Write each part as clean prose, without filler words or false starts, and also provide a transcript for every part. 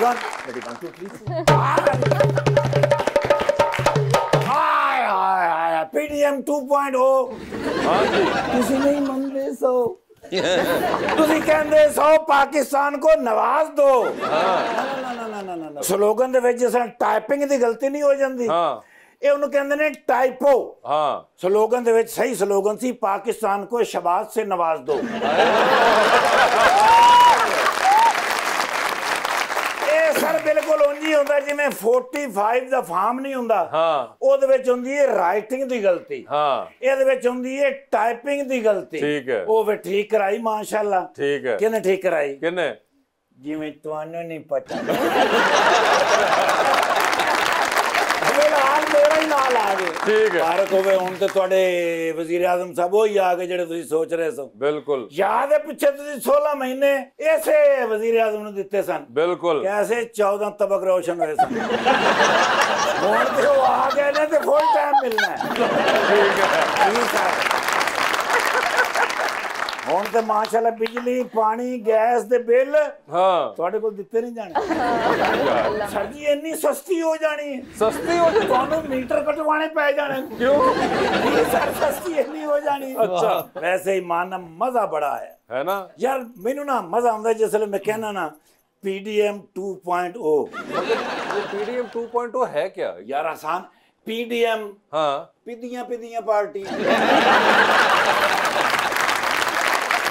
Ready one, 2, 3, 4 हाय PDM 2.0 हाँ जी ਤੁਸੀਂ नहीं ਮੰਨਦੇ ਸੋ ਤੁਸੀਂ ਕਹਿੰਦੇ ਸੋ ਪਾਕਿस्तान को नवाज दो ਨਾ ਸਲੋਗਨ ਦੇ ਵਿੱਚ ਜਿਸ ਟਾਈਪਿੰਗ ਦੀ ਗਲਤੀ ਨਹੀਂ ਹੋ ਜਾਂਦੀ हाँ ਇਹ ਉਹਨੂੰ ਕਹਿੰਦੇ ਨੇ ਟਾਈਪੋ हाँ ਸਲੋਗਨ ਦੇ ਵਿੱਚ ਸਹੀ ਸਲੋਗਨ ਸੀ पाकिस्तान को शबाज से नवाज दो सर बिल्कुल उंज ही होंदा जिवें 45 दा फार्म नहीं हुंदा हाँ ओदे विच हुंदी है राइटिंग दी गलती हाँ ਇਹਦੇ ਵਿੱਚ ਹੁੰਦੀ ਹੈ ਟਾਈਪਿੰਗ ਦੀ ਗਲਤੀ ठीक है ਉਹ ਵੀ ਠੀਕ ਕਰਾਈ ਮਾਸ਼ਾਅੱਲਾ ठीक है ਕਿਹਨੇ ਠੀਕ ਕਰਾਈ किन्ने ਜਿਵੇਂ ਤੁਹਾਨੂੰ ਨਹੀਂ ਪਤਾ ਫਿਲਹਾਲ ਮੇਰਾ ਹੀ ਨਾਲ ਆ ਗਏ ठीक है ਭਾਰਤ ਹੋਵੇ ਹੁਣ ਤੇ ਤੁਹਾਡੇ ਵਜ਼ੀਰ ਆਜ਼ਮ ਸਾਹਿਬ ਉਹ ਹੀ ਆ ਗਏ ਜਿਹੜੇ ਤੁਸੀਂ ਸੋਚ ਰਹੇ ਸੋ बिल्कुल ਯਾਦ ਹੈ ਪਿੱਛੇ ਤੁਸੀਂ 16 ਮਹੀਨੇ ਇਸੇ ਵਜ਼ੀਰ ਆਜ਼ਮ ਨੂੰ ਦਿੱਤੇ ਸਨ बिल्कुल कैसे 14 तबक रोशन हुए सन ਹੁਣ ਤੇ ਉਹ ਆ ਗਏ ਨੇ ਤੇ ਫੁੱਲ ਟਾਈਮ ਮਿਲਣਾ ਹੈ ठीक है ਠੀਕ ਹੈ ਹੁਣ ਤੇ ਮਾਸ਼ਾਅੱਲਾ ਬਿਜਲੀ ਪਾਣੀ ਗੈਸ ਦੇ ਬਿੱਲ हाँ ਤੁਹਾਡੇ ਕੋਲ ਦਿੱਤੇ ਨਹੀਂ ਜਾਣੇ ਸਰ ਜੀ ਇੰਨੀ ਸਸਤੀ ਹੋ ਜਾਣੀ ਹੈ सस्ती हो जाती ਤੁਹਾਨੂੰ ਮੀਟਰ ਕਟਵਾਣੇ ਪੈ ਜਾਣੇ क्यों ਇਹ ਸਰ ਸਸਤੀ ਇੰਨੀ ਹੋ ਜਾਣੀ ਹੈ अच्छा ਵੈਸੇ ਹੀ ਮਾਨਾ ਮਜ਼ਾ ਬੜਾ ਹੈ है ना ਯਾਰ ਮੈਨੂੰ ਨਾ ਮਜ਼ਾ ਆਉਂਦਾ ਜਿਸ ਵੇਲੇ ਮੈਂ ਕਹਿਣਾ ਨਾ PDM 2.0 ये PDM 2.0 है क्या यार आसान PDM हाँ पिदियां पार्टी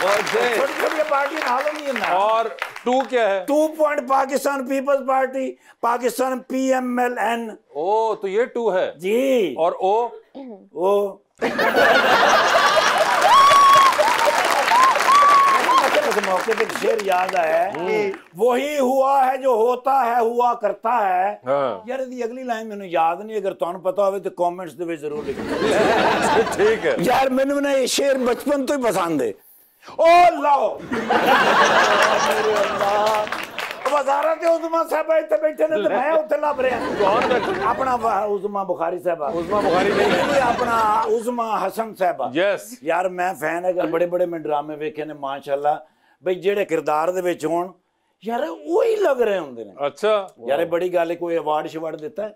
और छोटी छोटी पार्टी हाल नहीं है ना और 2 क्या है 2 point Pakistan peoples party Pakistan PMLN ओ तो ये 2 है जी और ओ वो मौके पे शेर याद आया कि वही हुआ है जो होता है हुआ करता है हाँ यार ਇਹਦੀ ਅਗਲੀ ਲਾਈਨ ਮੈਨੂੰ ਯਾਦ ਨਹੀਂ ਅਗਰ ਤੁਹਾਨੂੰ ਪਤਾ ਹੋਵੇ ਤੇ ਕਮੈਂਟਸ ਦੇ ਵਿੱਚ ਜ਼ਰੂਰ ਲਿਖੋ ठीक है यार मैंने ना ये शेर बचपन तो ही पसंद है ओ लाओ मेरे अल्लाह वजारत उज़मा साहब इतने बैठे ने तो मैं उत्ते लब रहा कौन बैठे अपना उज़मा बुखारी साहब उस्मा बुखारी नहीं अपना उज़मा हसन साहब यस यार मैं फैन है बड़े बड़े मैं ड्रामे वेखे ने माशाअल्लाह बई जेड़े किरदार दे विच होण यार वही लग रहे होंदे ने अच्छा यार बड़ी गल है कोई अवार्ड शवार्ड देता है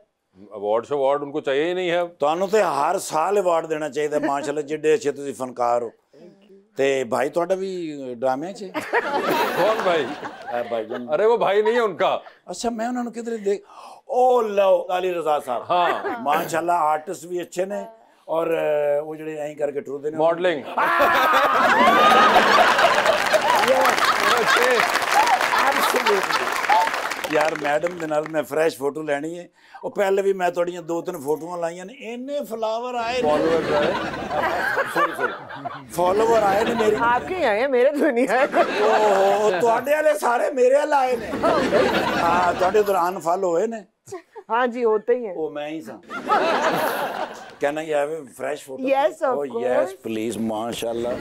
अवार्ड उनको चाहिए ही नहीं है ਤੁਹਾਨੂੰ ਤੇ ਹਰ ਸਾਲ ਅਵਾਰਡ ਦੇਣਾ ਚਾਹੀਦਾ ਮਾਸ਼ਾਅੱਲਾ ਜਿੱਡੇ ਅੱਛੇ ਤੁਸੀਂ ਫਨਕਾਰ ਹੋ ਤੇ ਭਾਈ ਤੁਹਾਡਾ ਵੀ ਡਰਾਮੇ 'ਚ कौन भाई भाईजान अरे वो भाई नहीं है उनका अच्छा मैं उन्होंने किधर देख ओ लो अली रजा साहब हाँ माशाल्लाह आर्टिस्ट भी अच्छे ने और वो ਜਿਹੜੇ ਐਂ ਕਰਕੇ ਟੁਰਦੇ ਨੇ मॉडलिंग यार मैडम ਦੇ ਨਾਲ ਮੈਂ ਫਰੈਸ਼ ਫੋਟੋ ਲੈਣੀ ਹੈ ਉਹ ਪਹਿਲੇ ਵੀ ਮੈਂ ਤੁਹਾਡੀਆਂ 2-3 ਫੋਟੋਆਂ ਲਾਈਆਂ ਨੇ ਇੰਨੇ ਫਲਾਵਰ ਆਏ फॉलोअर्स है ਫਾਲੋਅਰ ਆਏ ਨੇ ਮੇਰੇ आपके आए हैं मेरे तो नहीं आए ਓਹ ਤੁਹਾਡੇ ਵਾਲੇ ਸਾਰੇ ਮੇਰੇ ਵਾਲ ਆਏ ਨੇ ਹਾਂ ਤੁਹਾਡੇ ਉਧਰ ਅਨਫਾਲੋ ਹੋਏ ਨੇ हाँ जी होते ही हैं ਉਹ ਮੈਂ ਹੀ ਸਾਂ Can I have a fresh photo? Yes, of oh, course. yes, please, mashallah.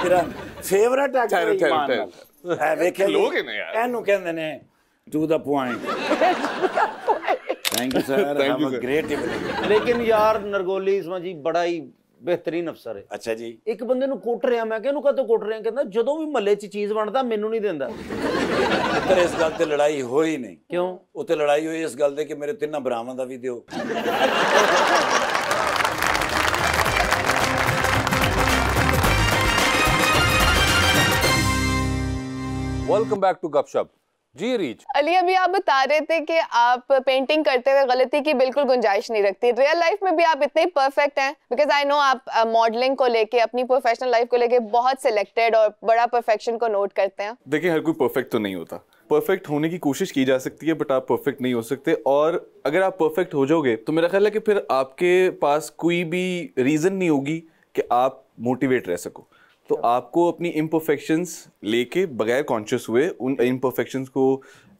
तेरा favorite actor है ईमान नाल। है वेखे लोग हैं यार। ਇਹਨੂੰ ਕਹਿੰਦੇ ਨੇ to the point. Thank you sir. Have a great evening. लेकिन यार नरगोली इसमें जी बड़ा ही बेहतरीन अफसर है अच्छा जी एक बंदे ਨੂੰ ਕੁੱਟ ਰਿਹਾ ਮੈਂ ਕਿਹਾ ਇਹਨੂੰ ਕਦੋਂ ਕੁੱਟ ਰਿਹਾ ਕਹਿੰਦਾ ਜਦੋਂ ਵੀ ਮਹੱਲੇ 'ਚ ਚੀਜ਼ ਬਣਦਾ ਮੈਨੂੰ ਨਹੀਂ ਦਿੰਦਾ ਪੁੱਤਰ ਇਸ ਗੱਲ ਤੇ ਲੜਾਈ ਹੋਈ ਨਹੀਂ ਕਿਉਂ ਉੱਤੇ ਲੜਾਈ ਹੋਈ ਇਸ ਗੱਲ ਤੇ ਕਿ ਮੇਰੇ ਤਿੰਨਾਂ ਭਰਾਵਾਂ ਦਾ ਵੀ ਦਿਓ वेलकम बैक टू गपशप जी रीच अली अभी आप बता रहे थे कि आप पेंटिंग करते हुए गलती की बिल्कुल गुंजाइश नहीं रखती रियल लाइफ में भी आप इतने परफेक्ट हैं बिकॉज आई नो आप मॉडलिंग को लेके अपनी प्रोफेशनल लाइफ को लेके बहुत सिलेक्टेड और बड़ा परफेक्शन को नोट करते हैं देखिए हर कोई परफेक्ट तो नहीं होता परफेक्ट होने की कोशिश की जा सकती है बट आप परफेक्ट नहीं हो सकते और अगर आप परफेक्ट हो जाओगे तो मेरा ख्याल है कि फिर आपके पास कोई भी रीज़न नहीं होगी कि आप मोटिवेट रह सको तो आपको अपनी इम्परफेक्शंस लेके बगैर कॉन्शियस हुए उन इम्परफेक्शंस को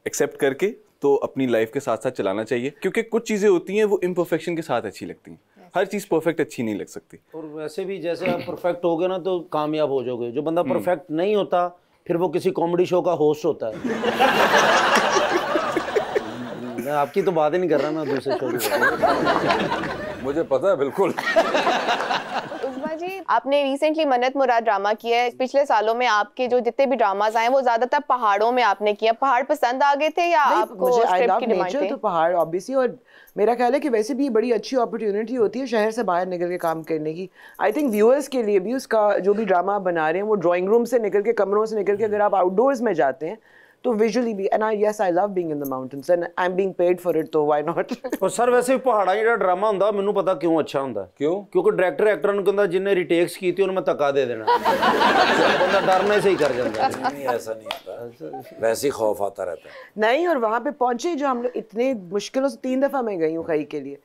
एक्सेप्ट करके तो अपनी लाइफ के साथ साथ चलाना चाहिए क्योंकि कुछ चीज़ें होती हैं वो इम्परफेक्शन के साथ अच्छी लगती हैं हर चीज़ परफेक्ट अच्छी नहीं लग सकती और वैसे भी जैसे आप परफेक्ट हो गए ना तो कामयाब हो जाओगे जो बंदा परफेक्ट नहीं होता फिर वो किसी कॉमेडी शो का होस्ट होता है मैं आपकी तो बात ही नहीं कर रहा मैं दूसरे शो की मुझे पता है बिल्कुल शर्मा जी, आपने रिसेंटली मन्नत मुराद ड्रामा किया है। पिछले सालों में आपके जो जितने भी ड्रामाज आए वो ज्यादातर पहाड़ों में आपने किया। पहाड़ पसंद आ गए थे या आपको स्क्रिप्ट की डिमांड थी? तो पहाड़ ऑब्वियसली, और मेरा ख्याल है कि वैसे भी बड़ी अच्छी अपॉर्चुनिटी होती है शहर से बाहर निकल के काम करने की। आई थिंक व्यूअर्स के लिए भी उसका जो भी ड्रामा बना रहे हैं वो ड्राइंग रूम से निकल के, कमरों से निकल के अगर आप आउटडोर्स में जाते हैं तो विजुअली भी, and I love being in the mountains and I am being paid for it, तो व्हाई नॉट। और सर वैसे पहाड़ा ਜਿਹੜਾ ਡਰਾਮਾ ਹੁੰਦਾ ਮੈਨੂੰ ਪਤਾ ਕਿਉਂ ਅੱਛਾ ਹੁੰਦਾ क्यों? ਕਿਉਂਕਿ ਡਾਇਰੈਕਟਰ ਐਕਟਰਾਂ ਨੂੰ ਕਹਿੰਦਾ ਜਿੰਨੇ ਰੀਟੇਕਸ ਕੀਤੀ ਉਹਨੂੰ ਮੈਂ ਧੱਕਾ ਦੇ ਦੇਣਾ ਬੰਦਾ ਡਰਨਾ सही कर ਜਾਂਦਾ नहीं ऐसा नहीं होता, वैसे ही खौफ आता रहता है। नहीं, और वहाँ पे पहुंचे जो हम लोग इतने मुश्किलों से 3 दफ़ा मैं गई हूँ खई के लिए,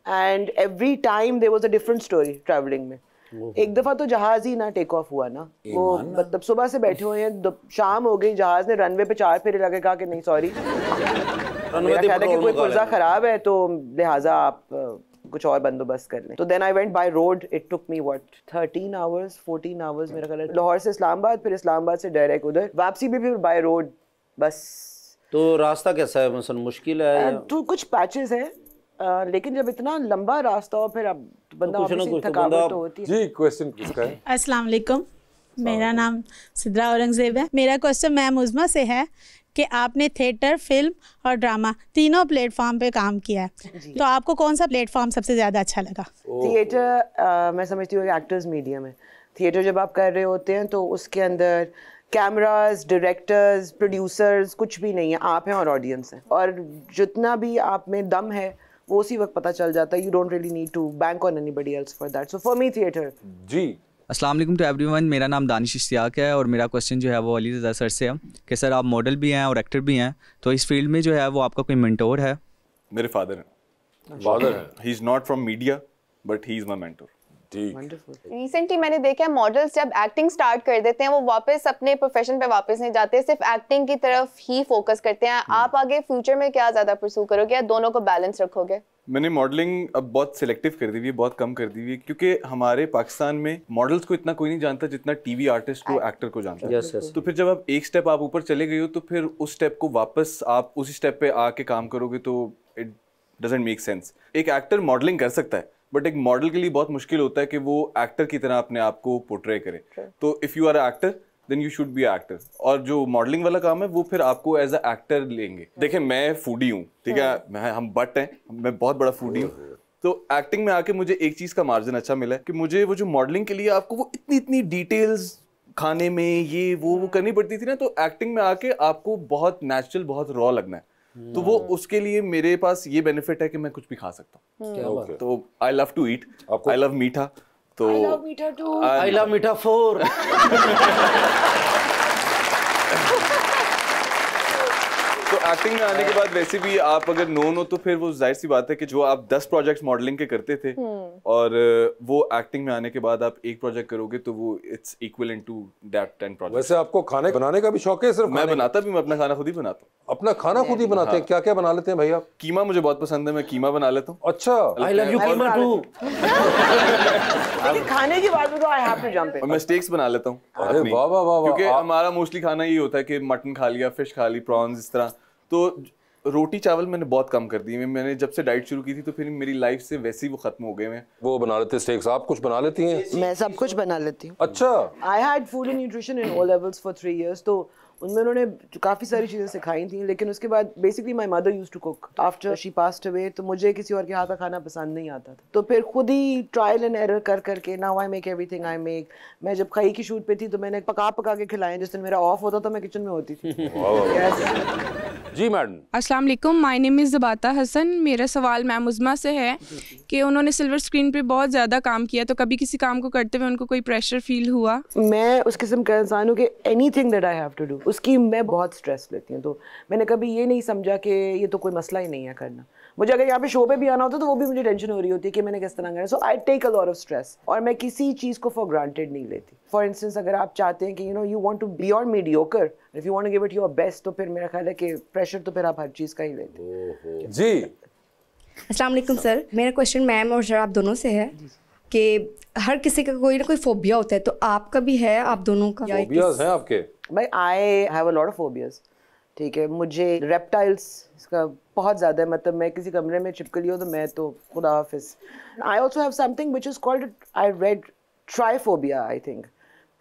and every time there was a different story travelling में। एक दफा तो जहाज ही ना टेक ऑफ हुआ ना, वो मतलब सुबह से बैठे हुए हैं, शाम हो गई, जहाज ने रनवे पे 4 फेरे लगे, कहा कि नहीं सॉरी, मेरा ख्याल है कि कोई पुर्जा खराब है तो लिहाजा आप कुछ और बंदोबस्त कर लें। तो then I went by road, it took me what 13 hours 14 hours मेरा ख्याल है, लाहौर से इस्लामाबाद, फिर इस्लामाबाद से डायरेक्ट उधर, वापसी भी फिर बाय रोड बस। तो रास्ता कैसा है, मतलब मुश्किल है? तो कुछ पैचेस हैं, लेकिन जब इतना लंबा रास्ता हो फिर अब बंदा ऑब्वियसली थकावट तो होती है। जी, क्वेश्चन किसका है? अस्सलाम वालेकुम, मेरा नाम सिद्रा औरंगजेब है। मेरा क्वेश्चन मैम उज़मा से है कि आपने थिएटर, फिल्म और ड्रामा तीनों प्लेटफॉर्म पे काम किया है, तो आपको कौन सा प्लेटफॉर्म सबसे ज़्यादा अच्छा लगा? थिएटर मैं समझती हूँ एक्टर्स मीडियम है। थिएटर जब आप कर रहे होते हैं तो उसके अंदर कैमरास, डायरेक्टर्स, प्रोड्यूसर्स कुछ भी नहीं है, आप हैं और ऑडियंस है, और जितना भी आप में दम है वो उसी वक्त पता चल जाता है। You don't really need to bank on anybody else for that, so for me theatre. जी, अस्सलाम वालेकुम टू एवरीवन, मेरा नाम दानिश इश्तियाक है और मेरा क्वेश्चन जो है वो अली रज़ा सर से है कि सर आप मॉडल भी हैं और एक्टर भी हैं, तो इस फील्ड में जो है वो आपका कोई मेंटोर है? मेरे फादर हैं। फादर है। He is not from media but he is my mentor. Recently मैंने देखा है मॉडल्स जब एक्टिंग स्टार्ट कर देते हैं वो वापस अपने प्रोफेशन पे वापस नहीं जाते, सिर्फ एक्टिंग की तरफ ही फोकस करते हैं। आप आगे फ्यूचर में क्या ज्यादा परस्यू करोगे या दोनों को बैलेंस रखोगे? मैंने मॉडलिंग अब बहुत सिलेक्टिव कर दी हुई है, बहुत कम कर दी हुई है, क्योंकि हमारे पाकिस्तान में मॉडल्स को इतना कोई नहीं जानता जितना टीवी आर्टिस्ट को, एक्टर को जानता है। yes. तो फिर जब आप एक स्टेप आप ऊपर चले गए हो तो फिर उस स्टेप को वापस आप उसी स्टेप पे आके काम करोगे तो इट डजंट मेक सेंस। एक एक्टर मॉडलिंग कर सकता है बट एक मॉडल के लिए बहुत मुश्किल होता है कि वो एक्टर की तरह अपने आप को पोर्ट्रे करे। तो if you are a actor then you should be actor, और जो मॉडलिंग वाला काम है वो फिर आपको एज अ एक्टर लेंगे। देखिए मैं फूडी हूँ, ठीक है, हम बट हैं, मैं बहुत बड़ा फूडी हूँ, तो एक्टिंग में आके मुझे एक चीज़ का मार्जिन अच्छा मिला है कि मुझे वो जो मॉडलिंग के लिए आपको वो इतनी डिटेल्स खाने में ये वो करनी पड़ती थी ना, तो एक्टिंग में आके आपको बहुत नेचुरल, बहुत रॉ लगना है। तो वो उसके लिए मेरे पास ये बेनिफिट है कि मैं कुछ भी खा सकता हूँ। तो I love to eat, I love मीठा, तो I love मीठा too. I love मीठा 4। तो एक्टिंग में आने के बाद वैसे भी आप अगर नोन हो तो फिर वो जाहिर सी बात है कि जो आप 10 प्रोजेक्ट्स मॉडलिंग के करते थे और वो एक्टिंग में आने के बाद आप एक प्रोजेक्ट करोगे तो वो it's equivalent to that 10 project. वैसे आपको खाने बनाने का भी शौक है? सिर्फ मैं बनाता भी, मैं अपना खाना खुद ही बनाता हूँ। अपना खाना खुद ही बनाते हैं? क्या क्या बना लेते हैं भाई आप? कीमा मुझे बहुत पसंद है, मैं कीमा बना लेता हूँ। अच्छा, I love you keema too। लेकिन खाने की बात में तो I have to jump in. और मैं स्टेक्स बना लेता हूँ अरे अपनी, वाह वाह वाह, क्योंकि हमारा मोस्टली खाना ये होता है कि मटन खा लिया, फिश खा ली, प्रॉन्स, इस तरह। तो रोटी चावल मैंने बहुत कम कर दी। मैंने जब से डाइट शुरू की थी तो फिर मेरी लाइफ से वैसे ही वो खत्म हो गए हैं। वो बना लेते स्टेक्स, आप कुछ बना लेती हैं? मैं सब कुछ बना लेती हूँ। अच्छा, I had food and nutrition in O levels for 3 years, तो उनमें उन्होंने काफ़ी सारी चीज़ें सिखाई थी, लेकिन उसके बाद basically my mother used to cook after she passed away, तो मुझे किसी और के हाथ का खाना पसंद नहीं आता था। तो फिर खुद ही ट्रायल एंड एरर कर करके now I make everything I make. मैं जब खई की शूट पे थी तो मैंने पका के खिलाए, जिस दिन मेरा ऑफ होता था मैं किचन में होती थी। जी मैडम। अस्सलाम वालेकुम, माय नेम इज़ ज़बाता हसन। मेरा सवाल मैम उज़मा से है कि उन्होंने सिल्वर स्क्रीन पे बहुत ज़्यादा काम किया, तो कभी किसी काम को करते हुए उनको कोई प्रेशर फील हुआ? मैं उस किस्म का इंसान हूँ कि anything that I have to do उसकी मैं बहुत स्ट्रेस लेती हूँ, तो मैंने कभी ये नहीं समझा कि ये तो कोई मसला ही नहीं है करना। मुझे अगर यहाँ पे शो पे भी आना होता तो वो भी मुझे टेंशन हो रही होती है कि मैंने किस तरह करना। So I take a lot of stress, और मैं किसी चीज़ को फॉर ग्रांटेड नहीं लेती। फॉर इंस्टेंस अगर आप चाहते हैं कि you want to be on mediocre, if you want to give it your best, तो फिर मेरा ख्याल है कि प्रेशर तो फिर आप हर चीज़ का ही लेते। जी, अस्सलाम वालेकुम सर, मेरा क्वेश्चन मैम और सर आप दोनों से है कि हर किसी का कोई ना कोई फोबिया होता है, तो आपका भी है, आप दोनों का? फोबियाज हैं आपके? भाई I have a lot of phobias, ठीक है। मुझे रेप्टाइल्स का बहुत ज़्यादा है, मतलब मैं किसी कमरे में चिपक लियो तो मैं तो खुदा हाफिज। I also have something which is called, I read trypophobia I think,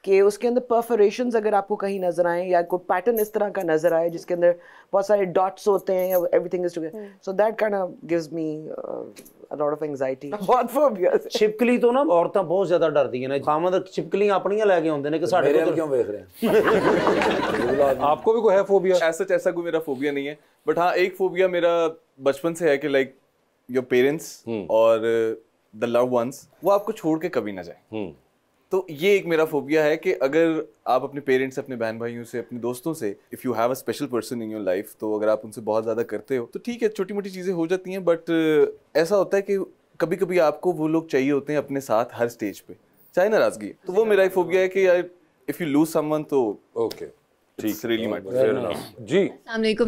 कि उसके अंदर परफोरेशंस अगर आपको कहीं नजर आए या कोई पैटर्न इस तरह का नजर आए जिसके अंदर बहुत सारे डॉट्स होते हैं या everything is together, so that kind of gives me a lot of anxiety. बहुत phobia है। छिपकली तो ना औरतां बहुत ज्यादा डरदी हैं ना, खामद छिपकलियां अपनियां लेके आउंदे ने कि साडे मेरे क्यों देख रहे हैं? आपको भी कोई है फोबिया? ऐसा कोई मेरा फोबिया नहीं है, बट हाँ एक फोबिया मेरा बचपन से है कि लाइक योर पेरेंट्स और द लव वंस वो आपको छोड़ के कभी ना जाए। तो ये एक मेरा फोबिया है कि अगर आप अपने पेरेंट्स से, अपने बहन भाइयों से, अपने दोस्तों से, if you have a special person in your life, तो अगर आप उनसे बहुत ज़्यादा करते हो तो ठीक है, छोटी मोटी चीज़ें हो जाती हैं, बट ऐसा होता है कि कभी कभी आपको वो लोग चाहिए होते हैं अपने साथ हर स्टेज पे, चाहे नाराज़गी। तो वो मेरा एक फोबिया है कि यार इफ़ यू लूज समवन तो ओके, इट्स रियली मैटर। जी। अस्सलाम वालेकुम।